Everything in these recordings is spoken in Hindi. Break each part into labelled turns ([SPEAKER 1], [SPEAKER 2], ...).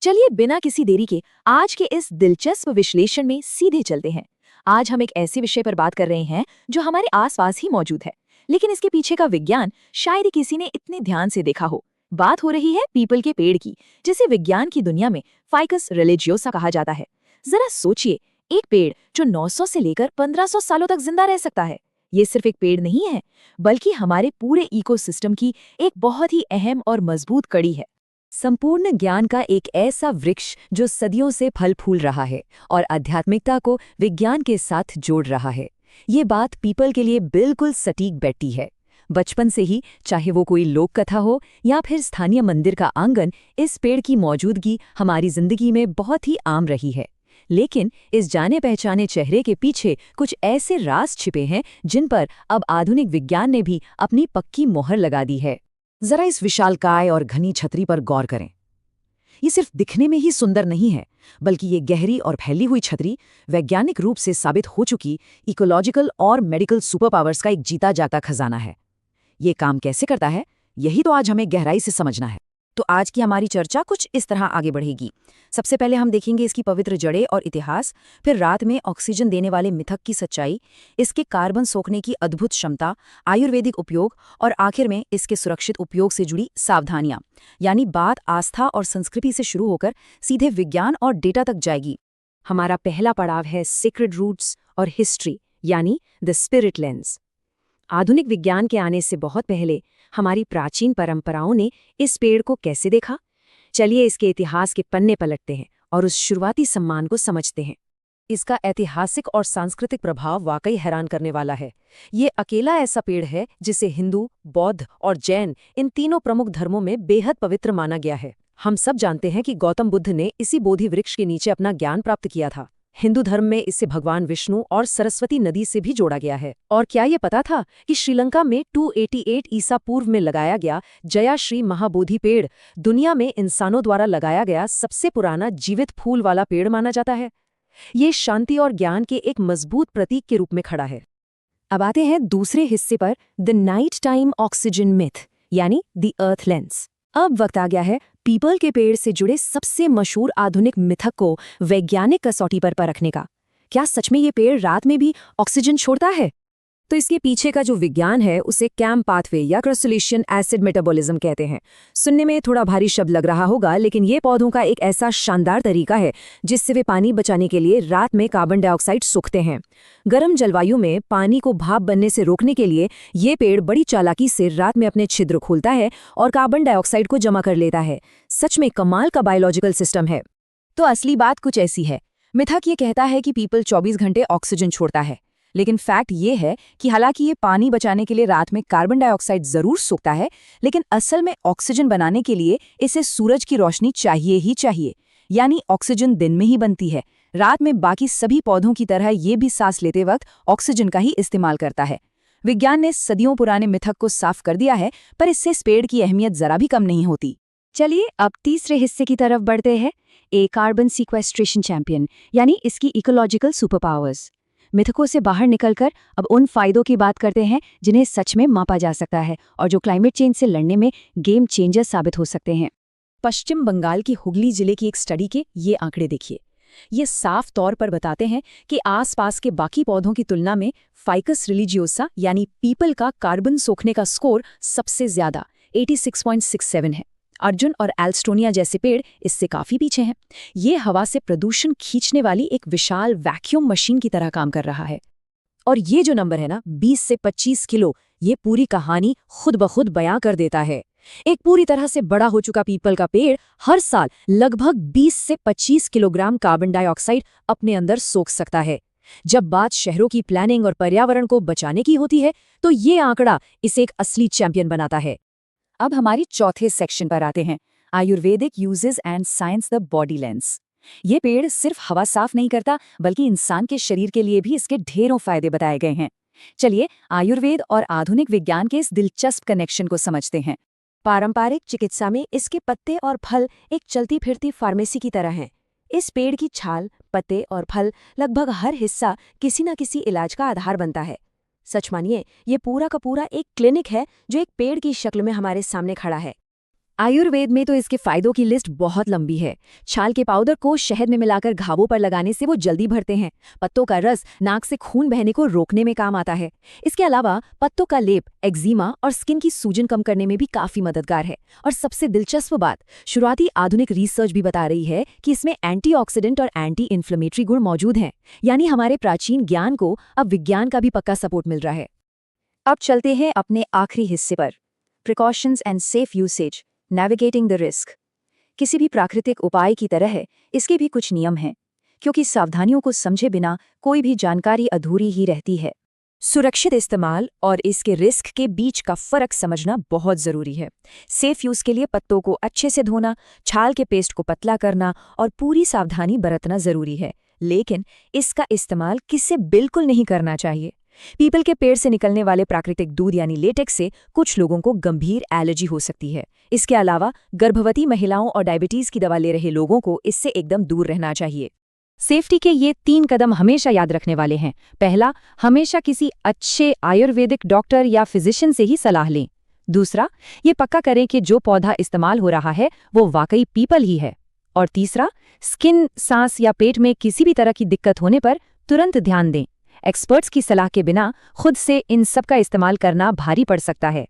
[SPEAKER 1] चलिए बिना किसी देरी के आज के इस दिलचस्प विश्लेषण में सीधे चलते हैं। आज हम एक ऐसे विषय पर बात कर रहे हैं जो हमारे आसपास ही मौजूद है, लेकिन इसके पीछे का विज्ञान शायद ही किसी ने इतने ध्यान से देखा हो। बात हो रही है पीपल के पेड़ की, जिसे विज्ञान की दुनिया में फाइकस रिलिजियोसा कहा जाता है। जरा सोचिए, एक पेड़ जो 900 से लेकर 1500 सालों तक जिंदा रह सकता है। ये सिर्फ एक पेड़ नहीं है, बल्कि हमारे पूरे इकोसिस्टम की एक बहुत ही अहम और मजबूत कड़ी है।
[SPEAKER 2] संपूर्ण ज्ञान का एक ऐसा वृक्ष जो सदियों से फल फूल रहा है और आध्यात्मिकता को विज्ञान के साथ जोड़ रहा है। ये बात पीपल के लिए बिल्कुल सटीक बैठती है। बचपन से ही, चाहे वो कोई लोक कथा हो या फिर स्थानीय मंदिर का आंगन, इस पेड़ की मौजूदगी हमारी जिंदगी में बहुत ही आम रही है। लेकिन इस जाने पहचाने चेहरे के पीछे कुछ ऐसे राज छिपे हैं जिन पर अब आधुनिक विज्ञान ने भी अपनी पक्की मोहर लगा दी है।
[SPEAKER 3] जरा इस विशालकाय और घनी छतरी पर गौर करें। ये सिर्फ दिखने में ही सुंदर नहीं है, बल्कि ये गहरी और फैली हुई छतरी वैज्ञानिक रूप से साबित हो चुकी इकोलॉजिकल और मेडिकल सुपर पावर्स का एक जीता जागता खजाना है। ये काम कैसे करता है, यही तो आज हमें गहराई से समझना है। तो आज की हमारी चर्चा कुछ इस तरह आगे बढ़ेगी। सबसे पहले हम देखेंगे इसकी पवित्र जड़ें और इतिहास, फिर रात में ऑक्सीजन देने वाले मिथक की सच्चाई, इसके कार्बन सोखने की अद्भुत क्षमता, आयुर्वेदिक उपयोग और आखिर में इसके सुरक्षित उपयोग से जुड़ी सावधानियां। यानी बात आस्था और संस्कृति से शुरू होकर सीधे विज्ञान और डेटा तक जाएगी। हमारा पहला पड़ाव है सीक्रेट रूट्स और हिस्ट्री, यानी द स्पिरिट लेंस। आधुनिक विज्ञान के आने से बहुत पहले हमारी प्राचीन परंपराओं ने इस पेड़ को कैसे देखा? चलिए इसके इतिहास के पन्ने पलटते हैं और उस शुरुआती सम्मान को समझते हैं। इसका ऐतिहासिक और सांस्कृतिक प्रभाव वाकई हैरान करने वाला है। ये अकेला ऐसा पेड़ है जिसे हिंदू, बौद्ध और जैन, इन तीनों प्रमुख धर्मों में बेहद पवित्र माना गया है। हम सब जानते हैं कि गौतम बुद्ध ने इसी बोधि वृक्ष के नीचे अपना ज्ञान प्राप्त किया था। हिंदू धर्म में इसे भगवान विष्णु और सरस्वती नदी से भी जोड़ा गया है। और क्या ये पता था कि श्रीलंका में 288 ईसा पूर्व में लगाया गया जयाश्री महाबोधि पेड़ दुनिया में इंसानों द्वारा लगाया गया सबसे पुराना जीवित फूल वाला पेड़ माना जाता है? ये शांति और ज्ञान के एक मजबूत प्रतीक के रूप में खड़ा है। अब आते हैं दूसरे हिस्से पर, the night time oxygen myth, यानी द अर्थ लेंस। अब वक्त आ गया है पीपल के पेड़ से जुड़े सबसे मशहूर आधुनिक मिथक को वैज्ञानिक कसौटी पर परखने का। क्या सच में ये पेड़ रात में भी ऑक्सीजन छोड़ता है? तो इसके पीछे का जो विज्ञान है उसे कैम पाथवे या क्रस्टलेशियन एसिड मेटाबॉलिज्म कहते हैं। सुनने में थोड़ा भारी शब्द लग रहा होगा, लेकिन ये पौधों का एक ऐसा शानदार तरीका है जिससे वे पानी बचाने के लिए रात में कार्बन डाइऑक्साइड सोखते हैं। गर्म जलवायु में पानी को भाप बनने से रोकने के लिए ये पेड़ बड़ी चालाकी से रात में अपने छिद्र खोलता है और कार्बन डाइऑक्साइड को जमा कर लेता है। सच में कमाल का बायोलॉजिकल सिस्टम है। तो असली बात कुछ ऐसी है। मिथक ये कहता है कि पीपल 24 घंटे ऑक्सीजन छोड़ता है, लेकिन फैक्ट ये है कि हालांकि ये पानी बचाने के लिए रात में कार्बन डाइऑक्साइड जरूर सोखता है, लेकिन असल में ऑक्सीजन बनाने के लिए इसे सूरज की रोशनी चाहिए ही चाहिए। यानी ऑक्सीजन दिन में ही बनती है। रात में बाकी सभी पौधों की तरह ये भी सांस लेते वक्त ऑक्सीजन का ही इस्तेमाल करता है। विज्ञान ने सदियों पुराने मिथक को साफ कर दिया है, पर इससे इस पेड़ की अहमियत जरा भी कम नहीं होती। चलिए अब तीसरे हिस्से की तरफ बढ़ते हैं, ए कार्बन सीक्वेस्ट्रेशन चैंपियन, यानी इसकी इकोलॉजिकल सुपर पावर्स। मिथकों से बाहर निकलकर अब उन फायदों की बात करते हैं जिन्हें सच में मापा जा सकता है और जो क्लाइमेट चेंज से लड़ने में गेम चेंजर साबित हो सकते हैं। पश्चिम बंगाल की हुगली जिले की एक स्टडी के ये आंकड़े देखिए। ये साफ तौर पर बताते हैं कि आसपास के बाकी पौधों की तुलना में फाइकस रिलिजियोसा यानी पीपल का कार्बन सोखने का स्कोर सबसे ज्यादा 86.67 है। अर्जुन और एल्स्टोनिया जैसे पेड़ इससे काफी पीछे हैं। ये हवा से प्रदूषण खींचने वाली एक विशाल वैक्यूम मशीन की तरह काम कर रहा है। और ये जो नंबर है ना, 20 से 25 किलो, ये पूरी कहानी खुद ब खुद बयां कर देता है। एक पूरी तरह से बड़ा हो चुका पीपल का पेड़ हर साल लगभग 20 से 25 किलोग्राम कार्बन डाइऑक्साइड अपने अंदर सोख सकता है। जब बात शहरों की प्लानिंग और पर्यावरण को बचाने की होती है, तो ये आंकड़ा इसे एक असली चैंपियन बनाता है। अब हमारी चौथे सेक्शन पर आते हैं, Ayurvedic uses and science the body lens. ये पेड़ सिर्फ हवा साफ नहीं करता, बल्कि इंसान के शरीर के लिए भी इसके ढेरों फायदे बताए गए हैं। चलिए आयुर्वेद और आधुनिक विज्ञान के इस दिलचस्प कनेक्शन को समझते हैं। पारंपरिक चिकित्सा में इसके पत्ते और फल एक चलती फिरती फार्मेसी की तरह हैं। इस पेड़ की छाल, पत्ते और फल लगभग हर हिस्सा किसी न किसी इलाज का आधार बनता है। सच मानिए, ये पूरा का पूरा एक क्लिनिक है जो एक पेड़ की शक्ल में हमारे सामने खड़ा है।
[SPEAKER 2] आयुर्वेद में तो इसके फायदों की लिस्ट बहुत लंबी है। छाल के पाउडर को शहद में मिलाकर घावों पर लगाने से वो जल्दी भरते हैं। पत्तों का रस नाक से खून बहने को रोकने में काम आता है। इसके अलावा पत्तों का लेप एक्जिमा और स्किन की सूजन कम करने में भी काफी मददगार है। और सबसे दिलचस्प बात, शुरुआती आधुनिक रिसर्च भी बता रही है कि इसमें एंटीऑक्सीडेंट और एंटी इन्फ्लेमेटरी गुण मौजूद हैं। यानी हमारे प्राचीन ज्ञान को अब विज्ञान का भी पक्का सपोर्ट मिल रहा है।
[SPEAKER 1] अब चलते हैं अपने आखिरी हिस्से पर, precautions and safe usage, navigating the risk. किसी भी प्राकृतिक उपाय की तरह है, इसके भी कुछ नियम हैं, क्योंकि सावधानियों को समझे बिना कोई भी जानकारी अधूरी ही रहती है। सुरक्षित इस्तेमाल और इसके रिस्क के बीच का फर्क समझना बहुत जरूरी है। सेफ यूज के लिए पत्तों को अच्छे से धोना, छाल के पेस्ट को पतला करना और पूरी सावधानी बरतना जरूरी है। लेकिन इसका इस्तेमाल किससे बिल्कुल नहीं करना चाहिए। पीपल के पेड़ से निकलने वाले प्राकृतिक दूध यानी लेटेक्स से कुछ लोगों को गंभीर एलर्जी हो सकती है। इसके अलावा गर्भवती महिलाओं और डायबिटीज की दवा ले रहे लोगों को इससे एकदम दूर रहना चाहिए।
[SPEAKER 2] सेफ्टी के ये 3 कदम हमेशा याद रखने वाले हैं। पहला, हमेशा किसी अच्छे आयुर्वेदिक डॉक्टर या फिजिशियन से ही सलाह लें। दूसरा, ये पक्का करें कि जो पौधा इस्तेमाल हो रहा है वो वाकई पीपल ही है। और तीसरा, स्किन, सांस या पेट में किसी भी तरह की दिक्कत होने पर तुरंत ध्यान दें। एक्सपर्ट्स की सलाह के बिना खुद से इन सब का इस्तेमाल करना भारी पड़ सकता है।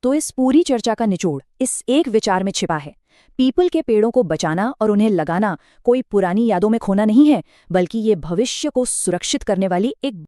[SPEAKER 1] तो इस पूरी चर्चा का निचोड़ इस एक विचार में छिपा है, पीपल के पेड़ों को बचाना और उन्हें लगाना कोई पुरानी यादों में खोना नहीं है, बल्कि ये भविष्य को सुरक्षित करने वाली एक